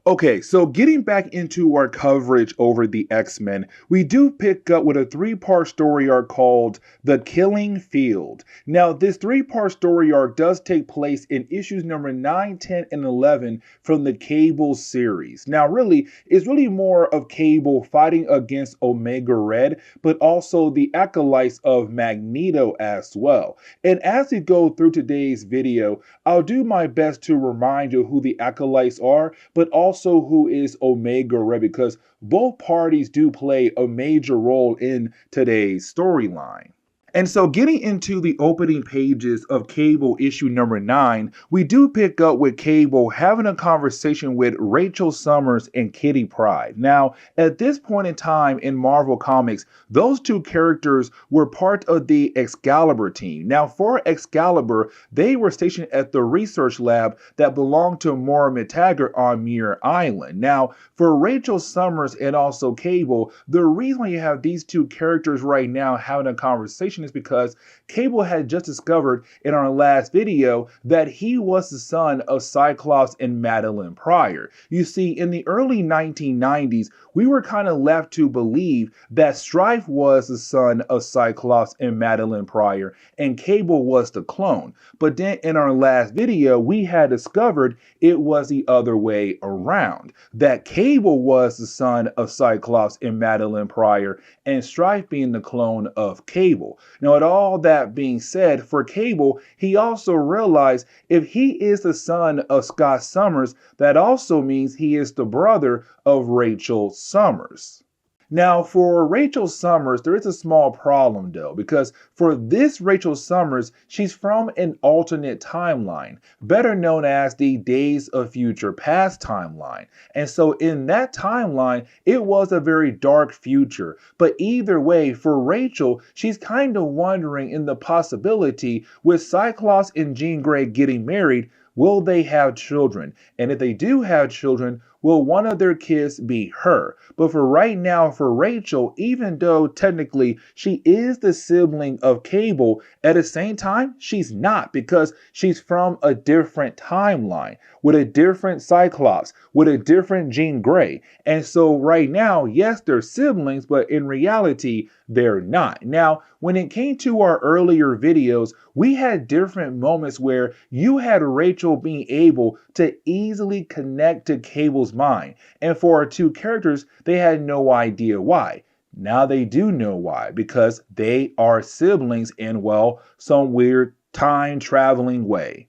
Okay, so getting back into our coverage over the X-Men, we do pick up with a three-part story arc called The Killing Field. Now, this three-part story arc does take place in issues number 9, 10, and 11 from the Cable series. Now, really, it's really more of Cable fighting against Omega Red, but also the acolytes of Magneto as well. And as we go through today's video, I'll do my best to remind you who the acolytes are, but also who is Omega Red, because both parties do play a major role in today's storyline. And so, getting into the opening pages of Cable issue number 9, we do pick up with Cable having a conversation with Rachel Summers and Kitty Pryde. Now, at this point in time in Marvel Comics, those two characters were part of the Excalibur team. Now, for Excalibur, they were stationed at the research lab that belonged to Moira McTaggart on Muir Island. Now, for Rachel Summers and also Cable, the reason why you have these two characters right now having a conversation is because Cable had just discovered in our last video that he was the son of Cyclops and Madeline Pryor. You see, in the early 1990s, we were kind of left to believe that Strife was the son of Cyclops and Madeline Pryor, and Cable was the clone. But then in our last video, we had discovered it was the other way around, that Cable was the son of Cyclops and Madeline Pryor, and Strife being the clone of Cable. Now, with all that being said, for Cable, he also realized if he is the son of Scott Summers, that also means he is the brother of Rachel Summers. Now, for Rachel Summers, there is a small problem though, because for this Rachel Summers, she's from an alternate timeline, better known as the Days of Future Past timeline. And so in that timeline, it was a very dark future. But either way, for Rachel, she's kind of wondering in the possibility with Cyclops and Jean Grey getting married, will they have children? And if they do have children, will one of their kids be her? But for right now, for Rachel, even though technically she is the sibling of Cable, at the same time, she's not, because she's from a different timeline, with a different Cyclops, with a different Jean Grey. And so right now, yes, they're siblings, but in reality, they're not. Now, when it came to our earlier videos, we had different moments where you had Rachel being able to easily connect to Cable's mind. And for our two characters, they had no idea why. Now they do know why, because they are siblings in, well, some weird time traveling way.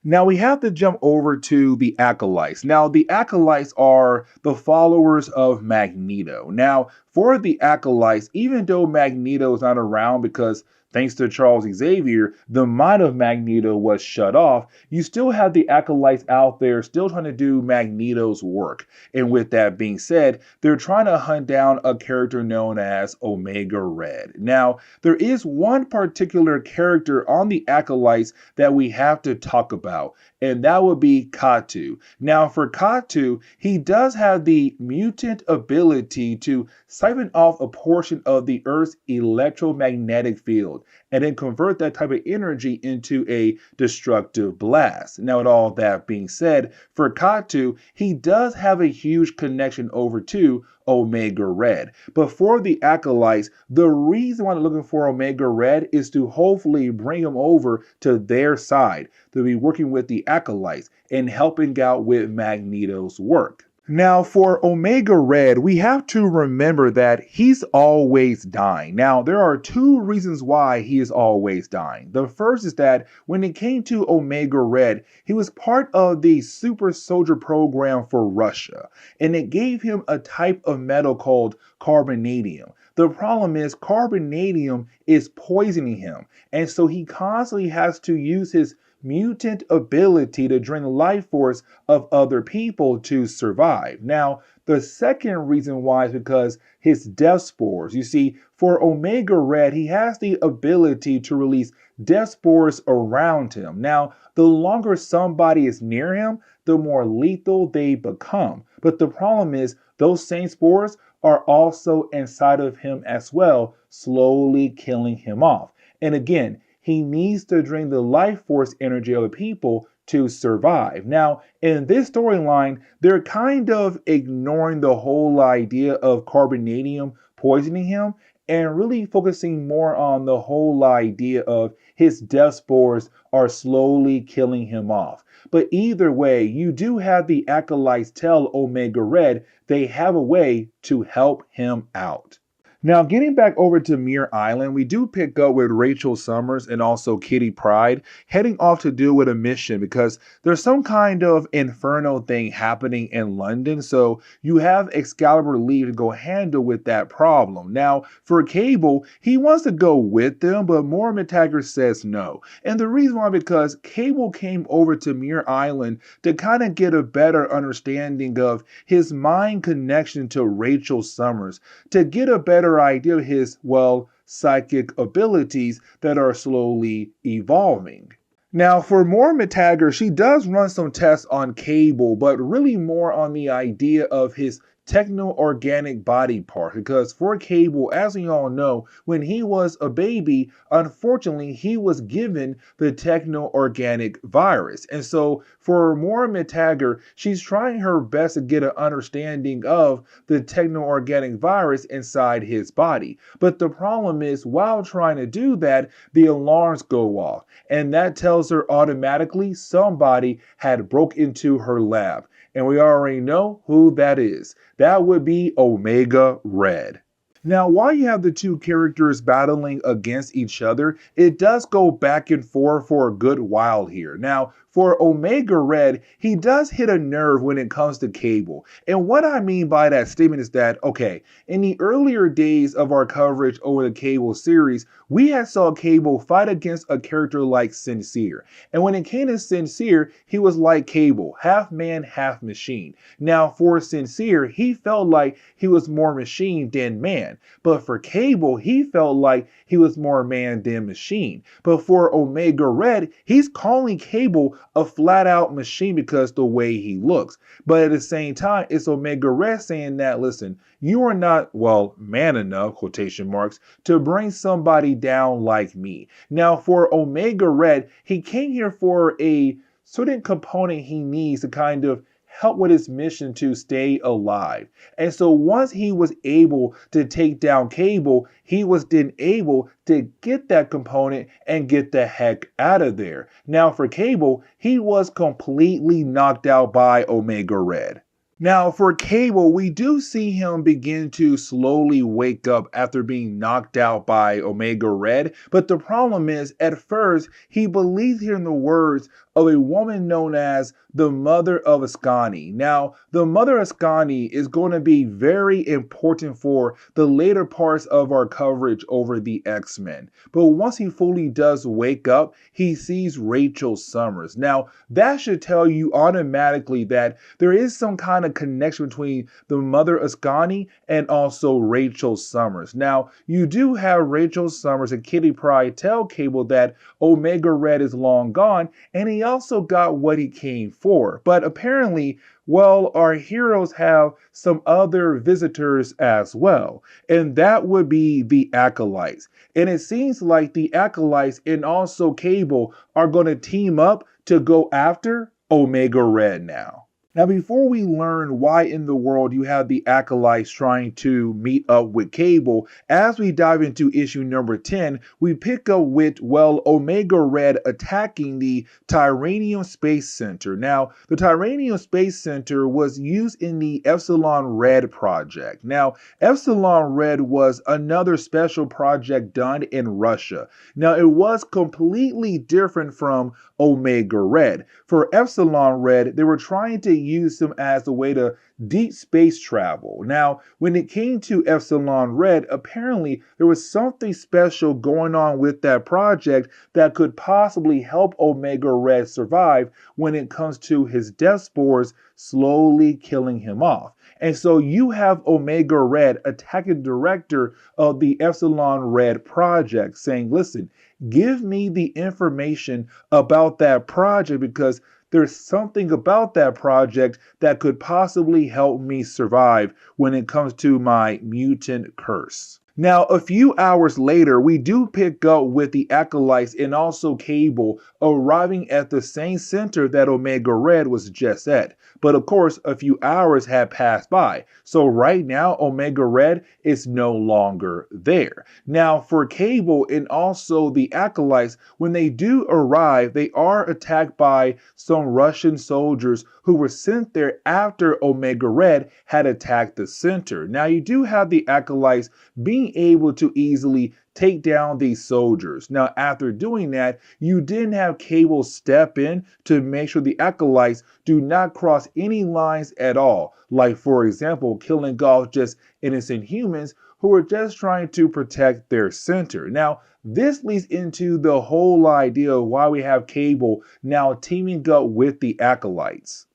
Now we have to jump over to the acolytes. Now the acolytes are the followers of Magneto. Now for the acolytes, even though Magneto is not around because thanks to Charles Xavier, the mind of Magneto was shut off, you still have the acolytes out there still trying to do Magneto's work. And with that being said, they're trying to hunt down a character known as Omega Red. Now, there is one particular character on the acolytes that we have to talk about, and that would be Katu. Now, for Katu, he does have the mutant ability to siphon off a portion of the Earth's electromagnetic field and then convert that type of energy into a destructive blast. Now, with all that being said, for Katu, he does have a huge connection over to Omega Red. But for the acolytes, the reason why they're looking for Omega Red is to hopefully bring him over to their side, to be working with the acolytes and helping out with Magneto's work. Now, for Omega Red, we have to remember that he's always dying. Now, there are two reasons why he is always dying. The first is that when it came to Omega Red, he was part of the super soldier program for Russia, and it gave him a type of metal called carbonadium. The problem is carbonadium is poisoning him, and so he constantly has to use his mutant ability to drain the life force of other people to survive. Now, the second reason why is because his death spores. You see, for Omega Red, he has the ability to release death spores around him. Now, the longer somebody is near him, the more lethal they become. But the problem is, those same spores are also inside of him as well, slowly killing him off. And again, he needs to drain the life force energy of the people to survive. Now, in this storyline, they're kind of ignoring the whole idea of carbonadium poisoning him and really focusing more on the whole idea of his death spores are slowly killing him off. But either way, you do have the acolytes tell Omega Red they have a way to help him out. Now, getting back over to Muir Island, we do pick up with Rachel Summers and also Kitty Pryde heading off to deal with a mission because there's some kind of inferno thing happening in London. So you have Excalibur leave to go handle with that problem. Now, for Cable, he wants to go with them, but Moira McTaggart says no. And the reason why, because Cable came over to Muir Island to kind of get a better understanding of his mind connection to Rachel Summers, to get a better idea of his, well, psychic abilities that are slowly evolving. Now, for Moira McTaggart, she does run some tests on Cable, but really more on the idea of his techno-organic body part, because for Cable, as we all know, when he was a baby, unfortunately, he was given the techno-organic virus. And so for Moira McTaggart, she's trying her best to get an understanding of the techno-organic virus inside his body. But the problem is, while trying to do that, the alarms go off, and that tells her automatically somebody had broke into her lab. And we already know who that is. That would be Omega Red. Now, while you have the two characters battling against each other, it does go back and forth for a good while here. Now, for Omega Red, he does hit a nerve when it comes to Cable. And what I mean by that statement is that, okay, in the earlier days of our coverage over the Cable series, we had saw Cable fight against a character like Sincere. And when it came to Sincere, he was like Cable, half man, half machine. Now, for Sincere, he felt like he was more machine than man. But for Cable, he felt like he was more man than machine. But for Omega Red, he's calling Cable a flat-out machine because the way he looks. But at the same time, it's Omega Red saying that, listen, you are not, well, man enough, quotation marks, to bring somebody down like me. Now, for Omega Red, he came here for a certain component he needs to kind of help with his mission to stay alive. And so once he was able to take down Cable, he was then able to get that component and get the heck out of there. Now for Cable, he was completely knocked out by Omega Red. Now, for Cable, we do see him begin to slowly wake up after being knocked out by Omega Red, but the problem is, at first, he believes hearing the words of a woman known as the Mother of Ascani. Now, the Mother of Ascani is going to be very important for the later parts of our coverage over the X-Men. But once he fully does wake up, he sees Rachel Summers. Now, that should tell you automatically that there is some kind of connection between the Mother Ascani and also Rachel Summers. Now, you do have Rachel Summers and Kitty Pryde tell Cable that Omega Red is long gone, and he also got what he came for. But apparently, well, our heroes have some other visitors as well, and that would be the Acolytes. And it seems like the Acolytes and also Cable are going to team up to go after Omega Red now. Now, before we learn why in the world you have the Acolytes trying to meet up with Cable, as we dive into issue number 10, we pick up with, well, Omega Red attacking the Tyranium Space Center. Now, the Tyranium Space Center was used in the Epsilon Red project. Now, Epsilon Red was another special project done in Russia. Now, it was completely different from Omega Red. For Epsilon Red, they were trying to use them as a way to deep space travel. Now, when it came to Epsilon Red, apparently there was something special going on with that project that could possibly help Omega Red survive when it comes to his death spores slowly killing him off. And so you have Omega Red attacking the director of the Epsilon Red project saying, listen, give me the information about that project because there's something about that project that could possibly help me survive when it comes to my mutant curse. Now, a few hours later, we do pick up with the Acolytes and also Cable arriving at the same center that Omega Red was just at. But of course, a few hours had passed by. So right now, Omega Red is no longer there. Now, for Cable and also the Acolytes, when they do arrive, they are attacked by some Russian soldiers who were sent there after Omega Red had attacked the center. Now, you do have the Acolytes being able to easily take down these soldiers. Now, after doing that, you didn't have Cable step in to make sure the Acolytes do not cross any lines at all. Like, for example, killing off just innocent humans who are just trying to protect their center. Now, this leads into the whole idea of why we have Cable now teaming up with the Acolytes.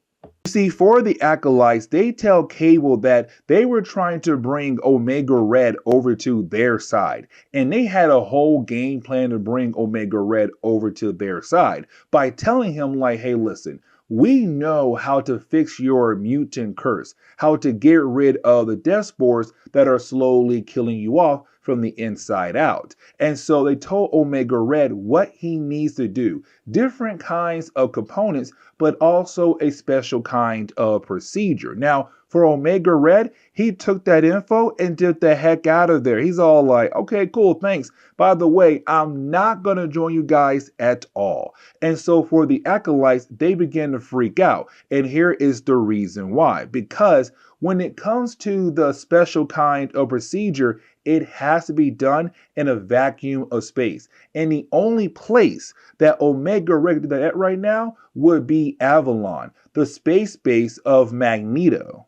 You see, for the Acolytes, they tell Cable that they were trying to bring Omega Red over to their side. And they had a whole game plan to bring Omega Red over to their side by telling him, like, hey, listen, we know how to fix your mutant curse, how to get rid of the death spores that are slowly killing you off from the inside out. And so they told Omega Red what he needs to do. Different kinds of components, but also a special kind of procedure. Now, for Omega Red, he took that info and did the heck out of there. He's all like, okay, cool, thanks. By the way, I'm not going to join you guys at all. And so for the Acolytes, they begin to freak out. And here is the reason why. Because when it comes to the special kind of procedure, it has to be done in a vacuum of space. And the only place that Omega Red could do that right now would be Avalon, the space base of Magneto.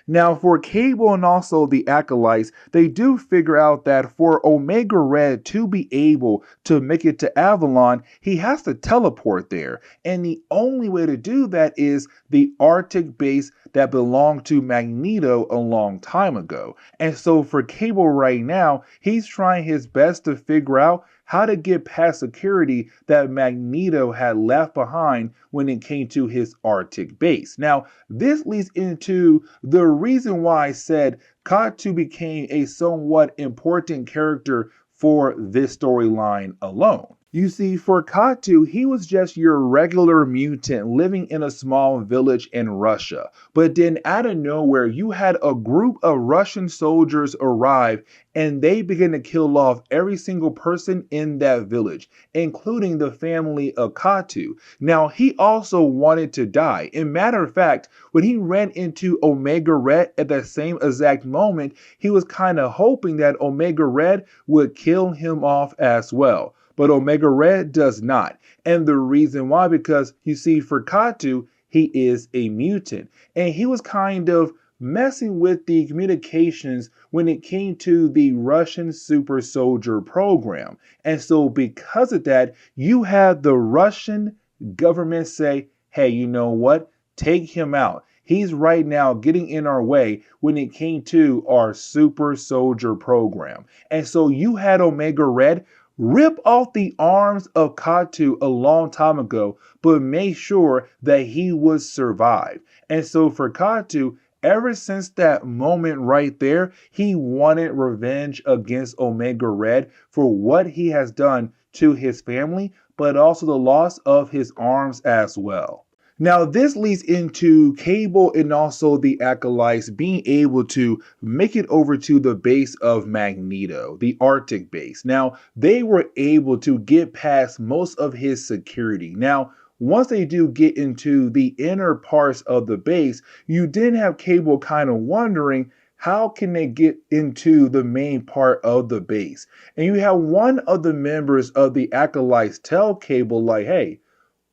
Now, for Cable and also the Acolytes, they do figure out that for Omega Red to be able to make it to Avalon, he has to teleport there. And the only way to do that is the Arctic base that belonged to Magneto a long time ago. And so for Cable right now, he's trying his best to figure out how to get past security that Magneto had left behind when it came to his Arctic base. Now, this leads into the reason why I said Katu became a somewhat important character for this storyline alone. You see, for Katu, he was just your regular mutant living in a small village in Russia. But then out of nowhere, you had a group of Russian soldiers arrive and they began to kill off every single person in that village, including the family of Katu. Now, he also wanted to die. In matter of fact, when he ran into Omega Red at that same exact moment, he was kind of hoping that Omega Red would kill him off as well. But Omega Red does not. And the reason why, because you see, for Katu, he is a mutant. And he was kind of messing with the communications when it came to the Russian super soldier program. And so because of that, you had the Russian government say, hey, you know what? Take him out. He's right now getting in our way when it came to our super soldier program. And so you had Omega Red rip off the arms of Katu a long time ago, but make sure that he would survive. And so for Katu, ever since that moment right there, he wanted revenge against Omega Red for what he has done to his family, but also the loss of his arms as well. Now, this leads into Cable and also the Acolytes being able to make it over to the base of Magneto, the Arctic base. Now, they were able to get past most of his security. Now, once they do get into the inner parts of the base, you did have Cable kind of wondering, how can they get into the main part of the base? And you have one of the members of the Acolytes tell Cable, like, hey,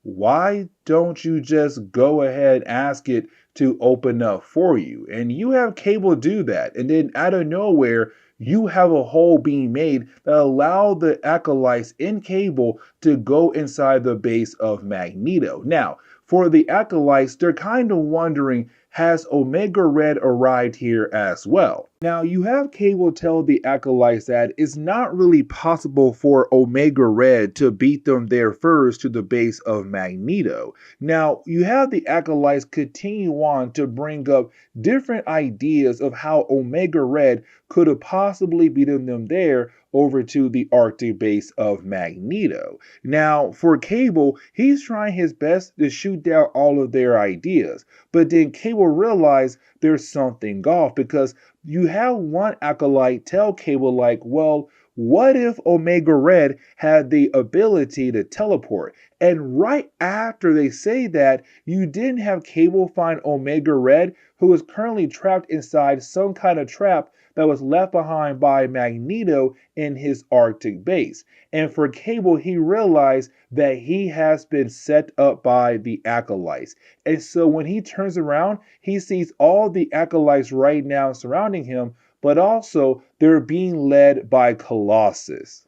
why don't you just go ahead and ask it to open up for you? And you have Cable do that. And then out of nowhere, you have a hole being made that allow the Acolytes in Cable to go inside the base of Magneto. Now, for the Acolytes, they're kind of wondering, has Omega Red arrived here as well? Now, you have Cable tell the Acolytes that it's not really possible for Omega Red to beat them there first to the base of Magneto. Now, you have the Acolytes continue on to bring up different ideas of how Omega Red could have possibly beaten them there over to the Arctic base of Magneto. Now, for Cable, he's trying his best to shoot down all of their ideas, but then Cable realized there's something off because you have one acolyte tell Cable, like, well, what if Omega Red had the ability to teleport? And right after they say that, you didn't have Cable find Omega Red, who is currently trapped inside some kind of trap that was left behind by Magneto in his Arctic base. And for Cable, he realized that he has been set up by the acolytes. And so when he turns around, he sees all the acolytes right now surrounding him, but also they're being led by Colossus.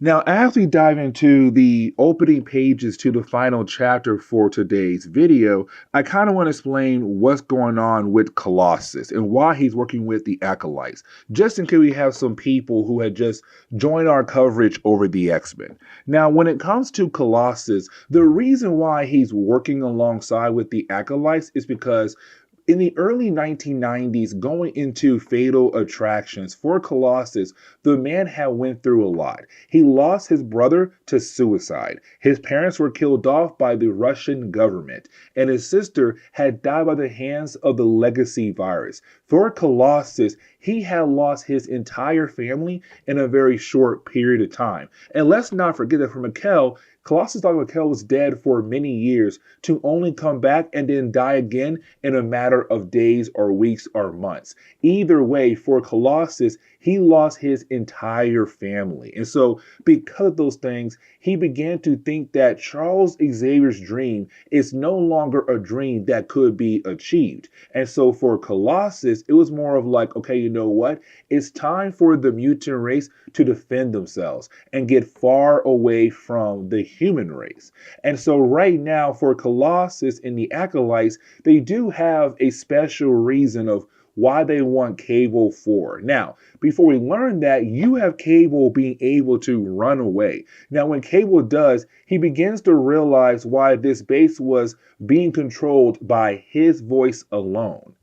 Now, as we dive into the opening pages to the final chapter for today's video, I kind of want to explain what's going on with Colossus and why he's working with the Acolytes, just in case we have some people who had just joined our coverage over the X-Men. Now, when it comes to Colossus, the reason why he's working alongside with the Acolytes is because in the early 1990s, going into Fatal Attractions for Colossus, the man had went through a lot. He lost his brother to suicide. His parents were killed off by the Russian government, and his sister had died by the hands of the legacy virus. For Colossus, he had lost his entire family in a very short period of time. And let's not forget that for Mikkel, Colossus thought Mikkel was dead for many years to only come back and then die again in a matter of days or weeks or months. Either way, for Colossus, he lost his entire family. And so because of those things, he began to think that Charles Xavier's dream is no longer a dream that could be achieved. And so for Colossus, it was more of like, okay, you know what? It's time for the mutant race to defend themselves and get far away from the human race. And so right now for Colossus and the Acolytes, they do have a special reason of why they want Cable for. Now, before we learn that, you have Cable being able to run away. Now, when Cable does, he begins to realize why this base was being controlled by his voice alone.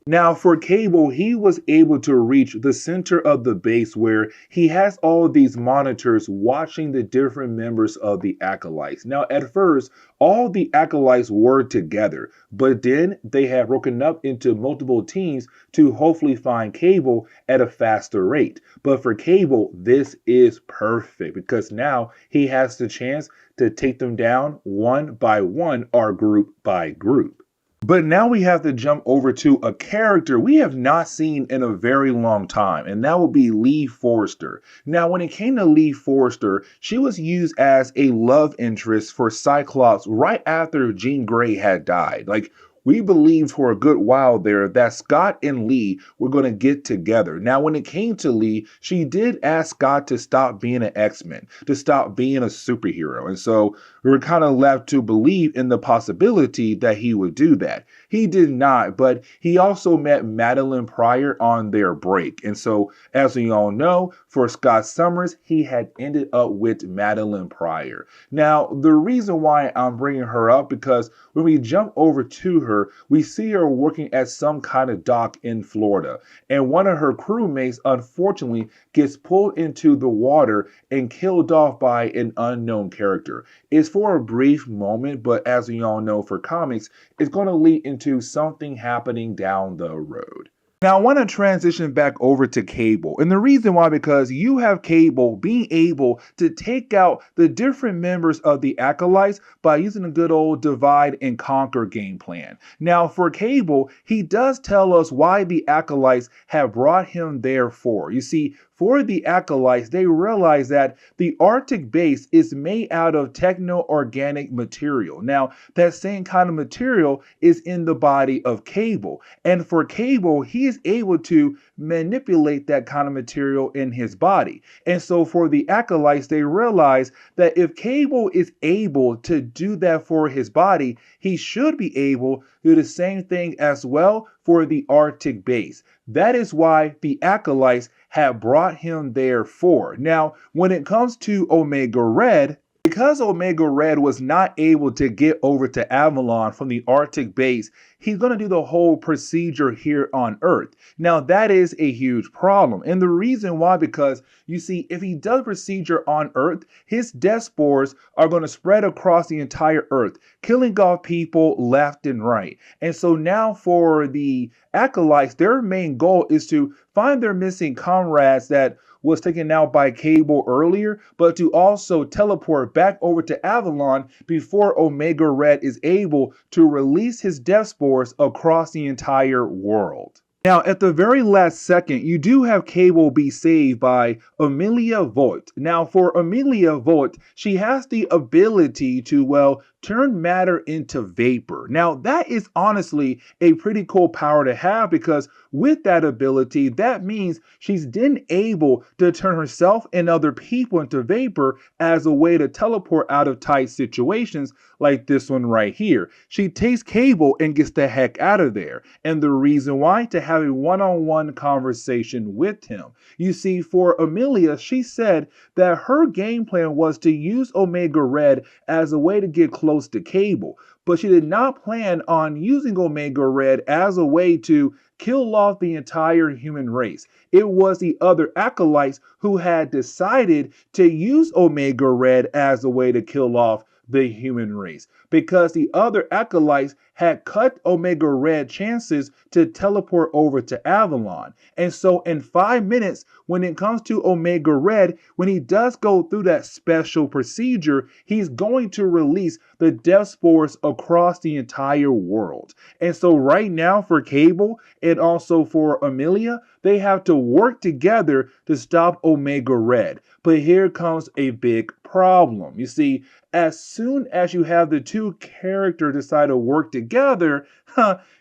Now, for Cable, he was able to reach the center of the base where he has all of these monitors watching the different members of the Acolytes. Now, at first, all the Acolytes were together, but then they had broken up into multiple teams to hopefully find Cable at a faster rate. But for Cable, this is perfect because now he has the chance to take them down one by one or group by group. But now we have to jump over to a character we have not seen in a very long time, and that will be Lee Forrester. Now, when it came to Lee Forrester, she was used as a love interest for Cyclops right after Jean Grey had died. Like, we believed for a good while there that Scott and Lee were going to get together. Now, when it came to Lee, she did ask Scott to stop being an X-Men, to stop being a superhero. And so we were kind of left to believe in the possibility that he would do that. He did not, but he also met Madeline Pryor on their break. And so, as we all know, for Scott Summers, he had ended up with Madeline Pryor. Now, the reason why I'm bringing her up, because when we jump over to her, we see her working at some kind of dock in Florida. And one of her crewmates, unfortunately, gets pulled into the water and killed off by an unknown character. It's for a brief moment, but as we all know for comics, it's going to lead into something happening down the road. Now, I want to transition back over to Cable. And the reason why, because you have Cable being able to take out the different members of the Acolytes by using a good old divide and conquer game plan. Now, for Cable, he does tell us why the Acolytes have brought him there for. You see, for the Acolytes, they realize that the Arctic base is made out of techno-organic material. Now, that same kind of material is in the body of Cable. And for Cable, he is able to manipulate that kind of material in his body. And so for the Acolytes, they realize that if Cable is able to do that for his body, he should be able to do the same thing as well for the Arctic base. That is why the Acolytes had brought him there for. Now, when it comes to Omega Red, because Omega Red was not able to get over to Avalon from the Arctic base, he's going to do the whole procedure here on Earth. Now, that is a huge problem. And the reason why, because you see, if he does procedure on Earth, his death spores are going to spread across the entire Earth, killing off people left and right. And so now for the Acolytes, their main goal is to find their missing comrades that was taken out by Cable earlier, but to also teleport back over to Avalon before Omega Red is able to release his death spores across the entire world. Now, at the very last second, you do have Cable be saved by Amelia Voigt. Now, for Amelia Voigt, she has the ability to, well, turn matter into vapor. Now, that is honestly a pretty cool power to have, because with that ability, that means she's then able to turn herself and other people into vapor as a way to teleport out of tight situations like this one right here. She takes Cable and gets the heck out of there. And the reason why? To have a one-on-one conversation with him. You see, for Amelia, she said that her game plan was to use Omega Red as a way to get close to Cable, but she did not plan on using Omega Red as a way to kill off the entire human race. It was the other Acolytes who had decided to use Omega Red as a way to kill off the human race, because the other Acolytes had cut Omega Red chances to teleport over to Avalon. And so in 5 minutes, when it comes to Omega Red, when he does go through that special procedure, he's going to release the death spores across the entire world. And so right now for Cable and also for Amelia, they have to work together to stop Omega Red. But here comes a big problem. You see, as soon as you have the two characters decide to work together,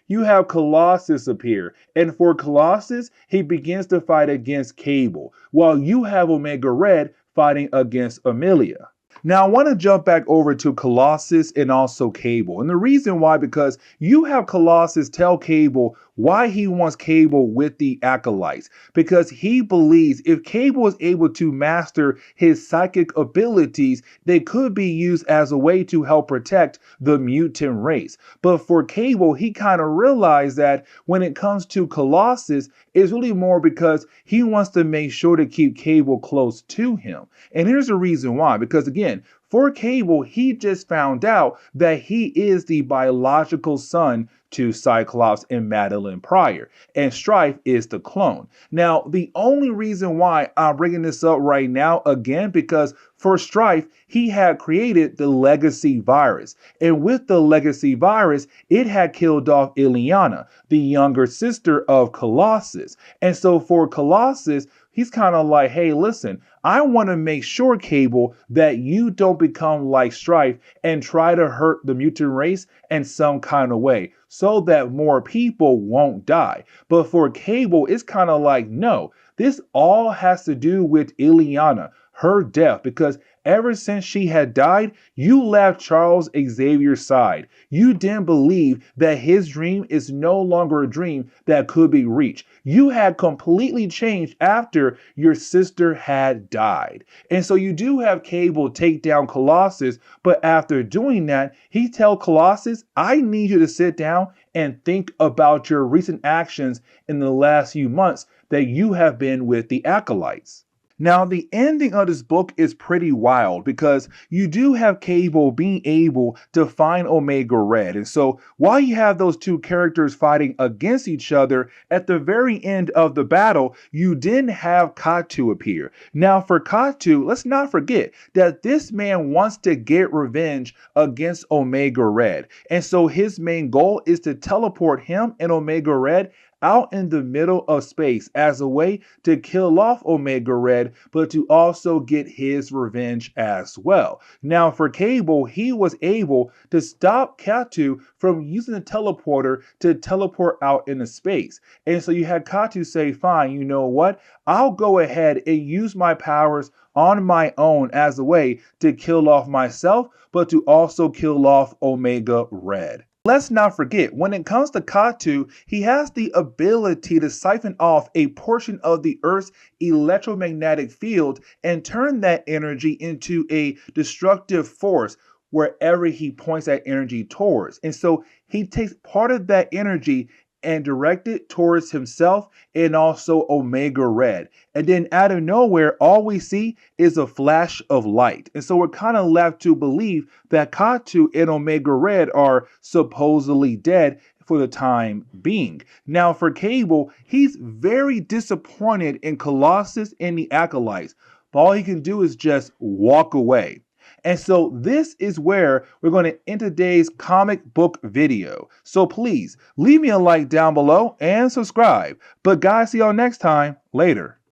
you have Colossus appear. And for Colossus, he begins to fight against Cable, while you have Omega Red fighting against Amelia. Now, I want to jump back over to Colossus and also Cable. And the reason why, because you have Colossus tell Cable why he wants Cable with the Acolytes. Because he believes if Cable is able to master his psychic abilities, they could be used as a way to help protect the mutant race. But for Cable, he kind of realized that when it comes to Colossus, it's really more because he wants to make sure to keep Cable close to him. And here's the reason why. Because again, for Cable, he just found out that he is the biological son to Cyclops and Madeline Pryor, and Strife is the clone. Now, the only reason why I'm bringing this up right now, again, because for Strife, he had created the legacy virus, and with the legacy virus, it had killed off Ileana, the younger sister of Colossus. And so for Colossus, he's kind of like, hey, listen, I want to make sure, Cable, that you don't become like Strife and try to hurt the mutant race in some kind of way so that more people won't die. But for Cable, it's kind of like, no, this all has to do with Ileana, her death, because ever since she had died, you left Charles Xavier's side. You didn't believe that his dream is no longer a dream that could be reached. You had completely changed after your sister had died. And so you do have Cable take down Colossus, but after doing that, he tells Colossus, I need you to sit down and think about your recent actions in the last few months that you have been with the Acolytes. Now, the ending of this book is pretty wild because you do have Cable being able to find Omega Red. And so while you have those two characters fighting against each other, at the very end of the battle, you then have Katu appear. Now, for Katu, let's not forget that this man wants to get revenge against Omega Red. And so his main goal is to teleport him and Omega Red out in the middle of space as a way to kill off Omega Red, but to also get his revenge as well. Now, for Cable, he was able to stop Katu from using the teleporter to teleport out into space. And so you had Katu say, fine, you know what? I'll go ahead and use my powers on my own as a way to kill off myself, but to also kill off Omega Red. Let's not forget, when it comes to Katu, he has the ability to siphon off a portion of the Earth's electromagnetic field and turn that energy into a destructive force wherever he points that energy towards. And so he takes part of that energy and direct it towards himself and also Omega Red. And then out of nowhere, all we see is a flash of light. And so we're kind of left to believe that Katu and Omega Red are supposedly dead for the time being. Now, for Cable, he's very disappointed in Colossus and the Acolytes, but all he can do is just walk away. And so this is where we're going to end today's comic book video. So please leave me a like down below and subscribe. But guys, see y'all next time. Later.